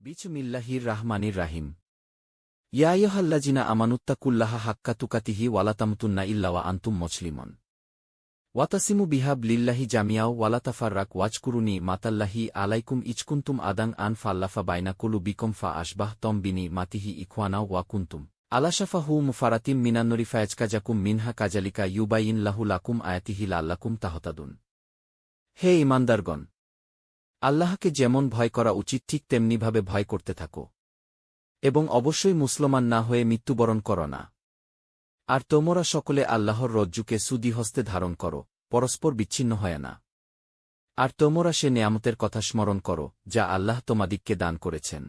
বিসমিল্লাহির রাহমানির রাহিম। ইয়া আইয়ুহাল্লাযিনা আমানুত্তাকুল্লাহা হাক্কা তুকাতিহি ওয়া লা তামুতুন্না ইল্লা ওয়া আনতুম মুসলিমুন। ওয়াতাসিমু বিহাবলিল্লাহি জামিআও ওয়া লা তাফাররাকু ওয়াজকুরুনি মাতাল্লাহি আলাইকুম ইজকুনতুম আদান আন ফাল্লাফা বাইনা কুলুবিকুম ফা আশবাহতুম বিনিমাতিহি ইখওয়ানা ওয়া কুনতুম আলা শাফা হুফারাতিম মিনান নুরি ফায়াজকাজাকুম মিনহা কাযালিকা ইউবাইয়িন লাহু লাকুম আয়াতিহি লাআল্লাকুম তাহতাদুন। হে ঈমানদারগণ! আল্লাহকে যেমন ভয় করা উচিত ঠিক তেমনিভাবে ভয় করতে থাকো, এবং অবশ্যই মুসলমান না হয়ে মৃত্যুবরণ করো না। আর তোমরা সকলে আল্লাহর রজ্জুকে সুদৃঢ়হস্তে ধারণ করো, পরস্পর বিচ্ছিন্ন হয় না। আর তোমরা সে নেয়ামতের কথা স্মরণ করো যা আল্লাহ তোমাদিগকে দান করেছেন।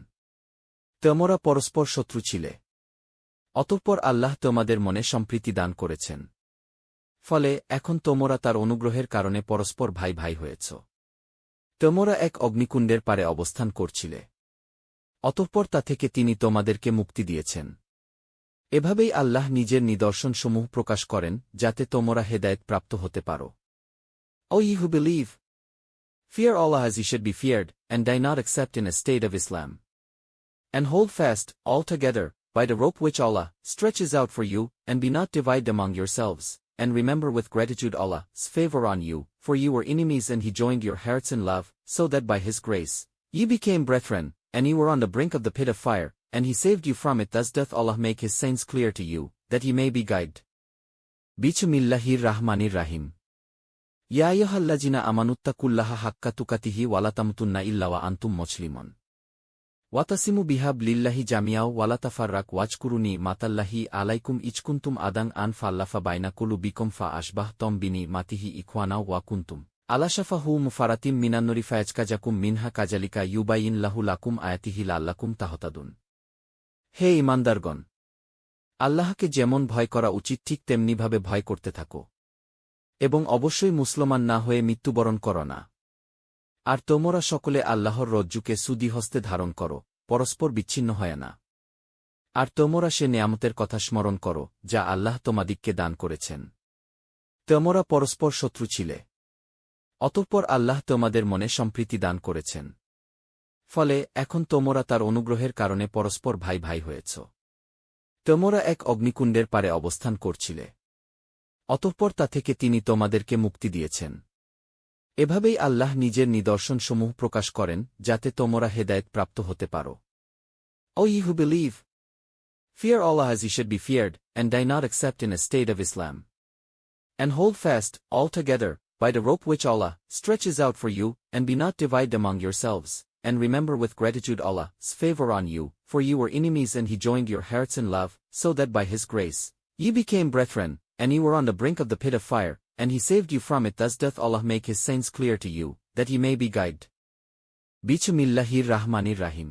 তোমরা পরস্পর শত্রু ছিলে, অতঃপর আল্লাহ তোমাদের মনে সম্প্রীতি দান করেছেন। ফলে এখন তোমরা তার অনুগ্রহের কারণে পরস্পর ভাই ভাই হয়েছ। তোমরা এক অগ্নিকুণ্ডের পারে অবস্থান করছিলে, অতঃপর তা থেকে তিনি তোমাদেরকে মুক্তি দিয়েছেন। এভাবেই আল্লাহ নিজের নিদর্শনসমূহ প্রকাশ করেন যাতে তোমরা হেদায়েত প্রাপ্ত হতে পারো। O ye who believe! Fear Allah as ye should be feared, and die not except in a state of Islam. And hold fast, all together, by the rope which Allah stretches out for you, and be not divided among yourselves, and remember with gratitude Allah's favor on you, for you were enemies and He joined your hearts in love, so that by His grace ye became brethren, and ye were on the brink of the pit of fire, and He saved you from it. Thus doth Allah make His saints clear to you, that ye may be guided. বিসমিল্লাহির রাহমানির রাহিম। ইয়া আইয়ুহাল্লাযিনা আমানুত্তাকুল্লাহা হাক্কা তুকাতিহি ওয়া লা তামুতুন্না ইল্লা ওয়া আনতুম মুসলিমুন। ওয়াতাসিমু বিহাবলিল্লাহি জামিআও ওয়া লা তাফাররাকু ওয়াজকুরুনি মাতাল্লাহি আলাইকুম ইজকুনতুম আদান আন ফাল্লাফা বাইনা কুলুবিকুম ফা আশবাহতুম বিনিমাতিহি ইখওয়ানা ওয়া কুনতুম আলা শাফা হুফারাতিম মিনান নুরি ফায়াজকাজাকুম মিনহা কাযালিকা ইউবাইয়িন লাহু লাকুম আয়াতিহি লাআল্লাকুম তাহতাদুন। হে ঈমানদারগণ! আল্লাহকে যেমন ভয় করা উচিত ঠিক তেমনিভাবে ভয় করতে থাকো, এবং অবশ্যই মুসলমান না হয়ে মৃত্যুবরণ করো না। আর তোমরা সকলে আল্লাহর রজ্জুকে সুদৃঢ়হস্তে ধারণ করো, পরস্পর বিচ্ছিন্ন হয় না। আর তোমরা সে নেয়ামতের কথা স্মরণ করো যা আল্লাহ তোমাদিগকে দান করেছেন। তোমরা পরস্পর শত্রু ছিলে, অতঃপর আল্লাহ তোমাদের মনে সম্প্রীতি দান করেছেন। ফলে এখন তোমরা তার অনুগ্রহের কারণে পরস্পর ভাই ভাই হয়েছ। তোমরা এক অগ্নিকুণ্ডের পারে অবস্থান করছিলে, অতঃপর তা থেকে তিনি তোমাদেরকে মুক্তি দিয়েছেন। এভাবেই আল্লাহ নিজের নিদর্শনসমূহ প্রকাশ করেন যাতে তোমরা হেদায়েত প্রাপ্ত হতে পারো। O ye who believe! Fear Allah as ye should be feared, and die not except in a state of Islam. And hold fast, all together, by the rope which Allah stretches out for you, and be not divided among yourselves, and remember with gratitude Allah's favor on you, for you were enemies and He joined your hearts in love, so that by His grace ye became brethren, and ye were on the brink of the pit of fire, and He saved you from it. Thus doth Allah make His saints clear to you, that ye may be guided. বিসমিল্লাহির রাহমানির রাহিম।